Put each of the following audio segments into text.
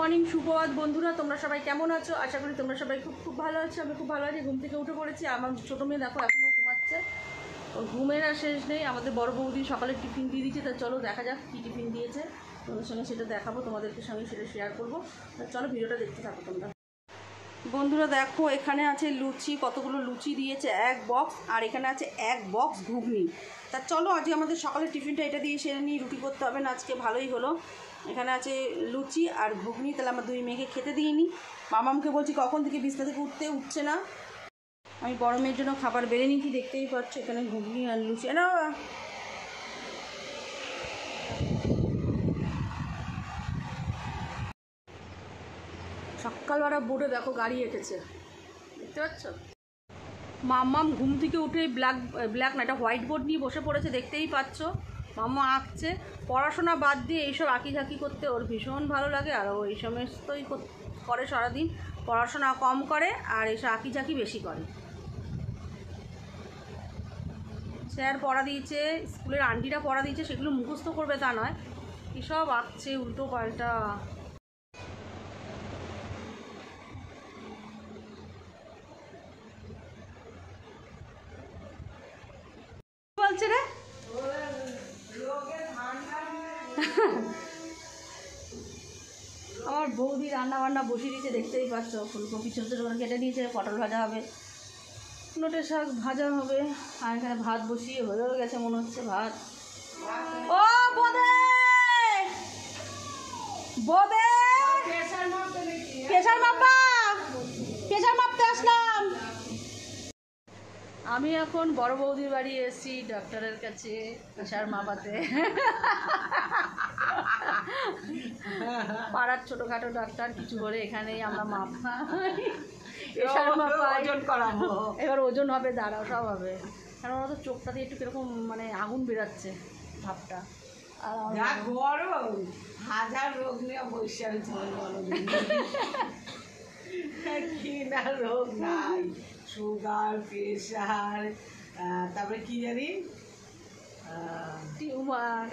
Morning, সুপ্রভাত বন্ধুরা। তোমরা সবাই কেমন আছো? আশা করি তোমরা সবাই খুব ভালো আছো। আমি খুব ভালো আছি। ঘুম থেকে উঠে পড়েছি। আমার ছোটো মেয়ে দেখো এখনও ঘুমাচ্ছে। ওর ঘুমের আর শেষ নেই। আমাদের বড় বৌদি সকালে টিফিন দিয়ে দিয়েছে। তা চলো দেখা যাক কী টিফিন দিয়েছে। তোমাদের সঙ্গে সেটা দেখাবো, তোমাদেরকে সঙ্গে সেটা শেয়ার করবো। তা চলো ভিডিওটা দেখতে থাকো তোমরা। বন্ধুরা দেখো, এখানে আছে লুচি, কতগুলো লুচি দিয়েছে এক বক্স, আর এখানে আছে এক বক্স ঘুগনি। তা চলো আজকে আমাদের সকালের টিফিনটা এটা দিয়ে সেরে নিই। রুটি করতে হবে না আজকে, ভালোই হলো। এখানে আছে লুচি আর ঘুগনি। তাহলে আমার দুই মেয়েকে খেতে দিইনি। মামামকে বলছি কখন থেকে বিছনা থেকে উঠছে না। আমি বড় মেয়ের জন্য খাবার বেড়ে নিচ্ছি, দেখতেই পাচ্ছ। এখানে ঘুগনি আর লুচি না। সকালবেলা বোর্ডে দেখো গাড়ি এঁকেছে, দেখতে পাচ্ছ। মাম্মাম ঘুম থেকে উঠে ব্ল্যাক না, এটা হোয়াইট বোর্ড নিয়ে বসে পড়েছে, দেখতেই পাচ্ছ। মাম্মা আঁকছে। পড়াশোনা বাদ দিয়ে এইসব আঁকিঝাঁকি করতে ওর ভীষণ ভালো লাগে। আর ও এই সমস্তই করে সারাদিন। পড়াশোনা কম করে আর এইসব আঁকিঝাঁকি বেশি করে। স্যার পড়া দিয়েছে, স্কুলের আন্টিরা পড়া দিয়েছে, সেগুলো মুখস্থ করবে তা নয়, এসব আঁকছে উল্টো পাল্টা। বলছে রে আমার বৌদি রান্না বান্না বসিয়ে দিয়েছে, দেখতেই পাচ্ছ। ফুলকপি ছোটো ছোটো করে কেটে দিয়েছে, পটল ভাজা হবে, নোটে শাক ভাজা হবে। আর এখানে ভাত বসিয়ে হয়েও গেছে মনে হচ্ছে ভাত। ও বোদে বোদে প্রেশার মাপা, প্রেশার মাপতে আসলাম। আমি এখন বড় বৌদির বাড়ি এসেছি ডাক্তারের কাছে প্রেশার মাপাতে। পাড়ার ছোটোখাটো ডাক্তার কিছু করে এখানেই আমরা মাপাই, প্রেশার মাপাই, ওজন করাবো। এবার ওজন হবে, দাঁড়াও, সব হবে। কারণ ওরা তো চোখটা দিয়ে একটু কীরকম মানে আগুন বেরাচ্ছে ভাবটা। আর গরম হাজার রোগ নিয়ে বসে কি না রোগ নাই, সুগার, প্রেশার, তারপরে কি জানি টিউমার,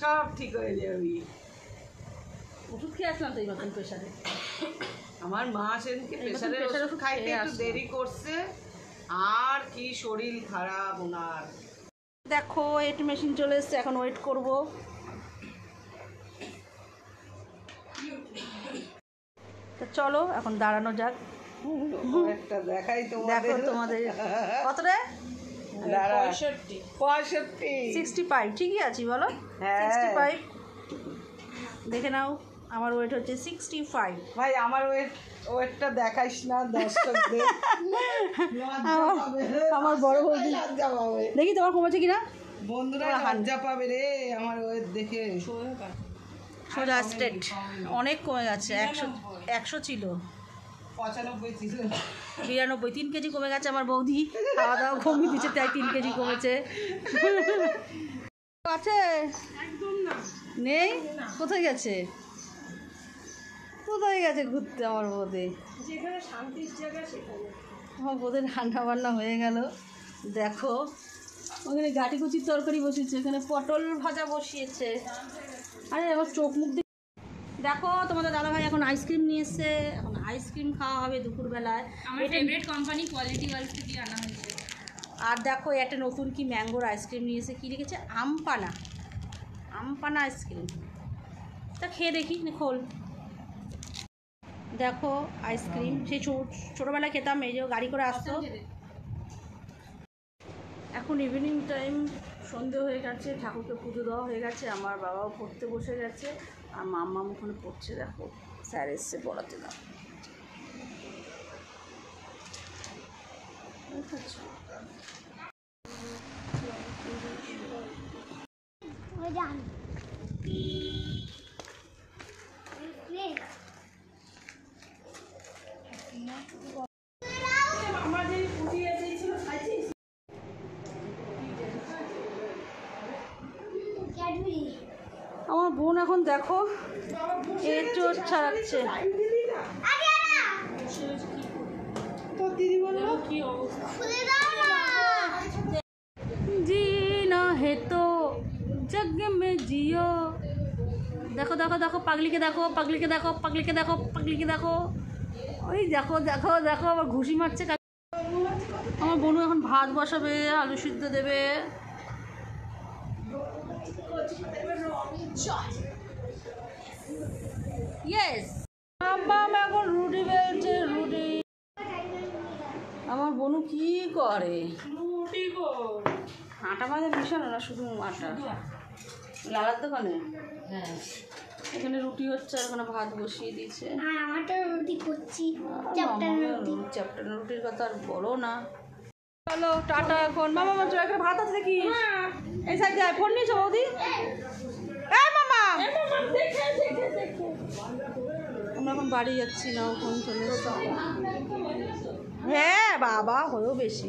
সব ঠিক হয়ে যাবি। ওষুধ খেয়ে আসলাম তো এই মতন প্রেশারে। আমার মা সেদিনকে প্রেশারের ওষুধ খাইতে একটু দেরি করছে। আর কি শরীর খারাপ ওনার। দেখো ওয়েট মেশিন চলে এসছে, এখন ওয়েট করব। চলো এখন দাঁড়ানো যাক। একটা দেখাই তোমাদের। কত রে? 65 65 ঠিকই আছি বলো। 65 দেখে নাও। আমার ওয়েট হচ্ছে 65। ভাই আমার ওয়েটটা দেখাইস না দর্শকদের। আমার বড় বৌদি দেখি তোমার কমেছে কিনা। বন্ধুরা লজ্জা পাবে রে আমার ওয়েট দেখে। সোজা স্ট্রেট অনেক কমে গেছে। 100 ছিল, 95 ছিল, 92, 3 কেজি কমে গেছে আমার বৌদি। খাওয়া দাওয়া কমিয়ে দিচ্ছে, তাই 3 কেজি কমেছে। আছে নেই? কোথায় গেছে? কোথায় গেছে ঘুরতে আমার বৌদি? যেখানে শান্তির জায়গা সেখানে। আমার বৌদির রান্না বান্না হয়ে গেল। দেখো ওখানে গাটি কুচির তরকারি বসিয়েছে, এখানে পটল ভাজা বসিয়েছে। আরে এবার চোখ মুখ দেখো। তোমাদের দাদাভাই এখন আইসক্রিম নিয়ে এসছে, এখন আইসক্রিম খাওয়া হবে দুপুরবেলায়। আমার ফেভারিট কোম্পানি কোয়ালিটি ওয়ার্ল্ড থেকে আনা হয়েছে। আর দেখো একটা নতুন কি ম্যাঙ্গোর আইসক্রিম নিয়ে এসে, কী লিখেছে? আমপানা, আমপানা আইসক্রিম। তা খেয়ে দেখি, খোল। দেখো আইসক্রিম সেই ছোটোবেলায় খেতাম, এই যে গাড়ি করে আসতো। এখন ইভিনিং টাইম, সন্ধে হয়ে গেছে, ঠাকুরকে পুজো দেওয়া হয়ে গেছে, আমার বাবাও পড়তে বসে গেছে, আর মাম্মা ওখানে পড়ছে। দেখো স্যার এসছে পড়াতে। দাও আমার বোন এখন দেখো চোর ছাড়াচ্ছে। দিদি বললো কি অবস্থা। जीना है तो जग में जियो, দেখো দেখো দেখো পাগলিকে দেখো পাগলিকে দেখো পাগলিকে দেখো পাগলিকে দেখো, ওই দেখো দেখো দেখো আবার ঘুষি মারছে। আমার বোনু এখন ভাত বসাবে, আলু সিদ্ধ দেবে। ইয়েস, এখন রুটি বেলছে, রুটি। আমার বোনু কি করে? আটা ভাজা মিশানো না, শুধু আটা। লালার দোকানে এখানে রুটি হচ্ছে, আর ওখানে ভাত বসিয়ে দিয়েছে। চ্যাপ্টার রুটির কথা আর বলো না। চলো টাটা এখন। মামা মাত্র একটা ভাত আছে দেখি, এই সাইড দিয়ে ফোন নিয়েছো বৌদি? এই মামা, আমরা এখন বাড়ি যাচ্ছি না, ফোন চলে এসেছি। হ্যাঁ বাবা, হয়েও বেশি।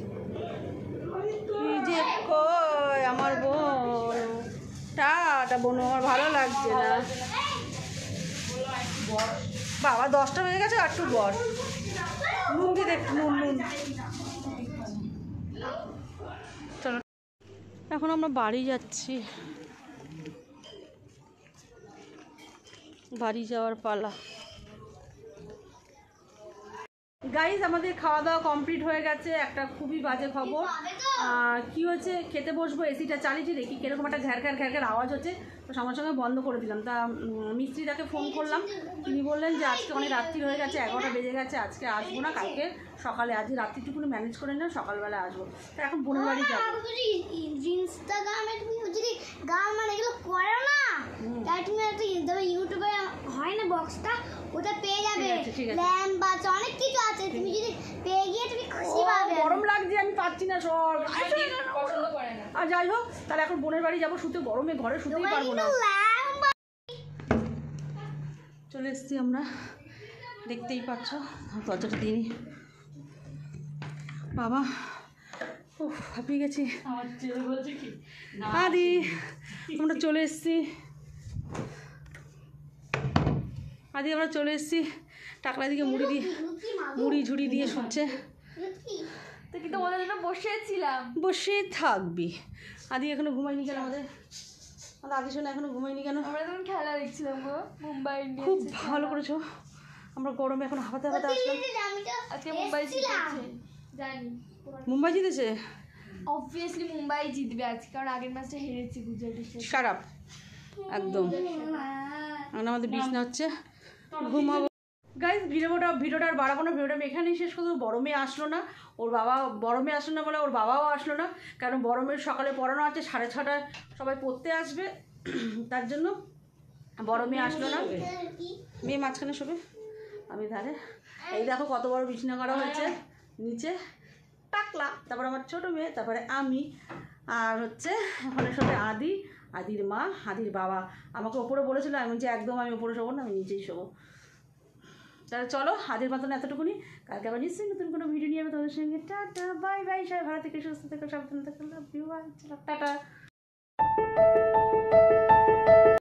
কি যে কয় আমার বোন, টাটা বোন, আমার ভালো লাগছে না। বাবা 10টা হয়ে গেছে, আর একটু বর নুন দিয়ে দেখ, নুন নুন। চলো এখন আমরা বাড়ি যাচ্ছি, বাড়ি যাওয়ার পালা। গাইজ আমাদের খাওয়া দাওয়া কমপ্লিট হয়ে গেছে। একটা খুবই বাজে খবর। কি হচ্ছে, খেতে বসবো, এসিটা চালিয়েছি, দেখি কিরকম একটা ঘ্যার ঘ্যার ঘ্যার ঘ্যার আওয়াজ হচ্ছে, তো সঙ্গে সঙ্গে বন্ধ করে দিলাম। তা মিস্ত্রিটাকে ফোন করলাম, তিনি বললেন যে আজকে অনেক রাত্রি হয়ে গেছে, 11টা বেজে গেছে, আজকে আসবো না, কালকে সকালে, আজ রাত্রিটুকুনি ম্যানেজ করে নেন, সকালবেলা আসবো। তা এখন বোনের বাড়ি যাবো। ইনস্টাগ্রামে তুমি যদি গান মানে এগুলো করো না, তাই তুমি একটা ইউটিউবে হয় না বক্সটা, ওটা পেয়ে যাবে। ঠিক আছে। ল্যাম্প বাজ অনেক কিছু আছে, তুমি যদি পেয়ে গিয়ে তুমি খুশি পাবে। গরম লাগছে, আমি পাচ্ছি না সর। পছন্দ করে না। আর যাই হোক, তাহলে এখন বোনের বাড়ি যাবো, শুতে গরমে ঘরে শুতেই পারবো না। চলে এসছি আমরা, দেখতেই পাচ্ছ, দরজাটা দিই। বাবা ও হাঁপিয়ে গেছি। আদি আমরা চলে এসছি, আদি আমরা চলে এসছি। টাকলা দিকে মুড়ি ঝুড়ি দিয়ে শুনছে। তো কিন্তু ওদের জন্য বসেছিলাম। বসে থাকবি। আদি এখনো ঘুমাইনি কেন? আমাদের আদি শোনা এখনো ঘুমাইনি কেন? আমরা তখন খেলা দেখছিলাম গো, মুম্বাই ইন্ডিয়ান্স। খুব ভালো করেছো। আমরা গরমে এখন হাঁপাতে হাঁপাতে আসলাম। আজকে মুম্বাই জিতেছে, জানি। মুম্বাই জিতেছে? অবভিয়াসলি মুম্বাই জিতবে আজকে, কারণ আগের ম্যাচটা হেরেছি গুজরাটের সাথে। শাট আপ একদম। এখন আমাদের বিছনা হচ্ছে, ঘুমাবো। গাইজ ভিডিওটা আর বাড়াবো না, ভিডিওটা আমি এখানেই শেষ করবো। বড় মেয়ে আসলো না, ওর বাবা, বড় মেয়ে আসলো না বলে ওর বাবাও আসলো না, কারণ বড় মেয়ের সকালে পড়ানো আছে, 6:30টায় সবাই পড়তে আসবে, তার জন্য বড় মেয়ে আসলো না। মেয়ে মাঝখানে শোবে, আমি ধারে। এই দেখো কত বড় বিছানা করা হয়েছে, নিচে টাকলা, তারপর আমার ছোটো মেয়ে, তারপরে আমি, আর হচ্ছে ওখানে শোবে আদির মা, আদির বাবা। আমাকে ওপরে বলেছিল, আমি বলছি একদম আমি ওপরে শোবো না, আমি নিচেই শোবো। তাহলে চলো, আজের মতন এতটুকুনি। কালকে আবার নিশ্চয়ই নতুন কোনো ভিডিও নিয়ে আমি তোমাদের সঙ্গে। টাটা বাই বাই, সবাই ভালো থেকে সুস্থ থেকে সাবধান থেকে, লাভ ইউ, টাটা।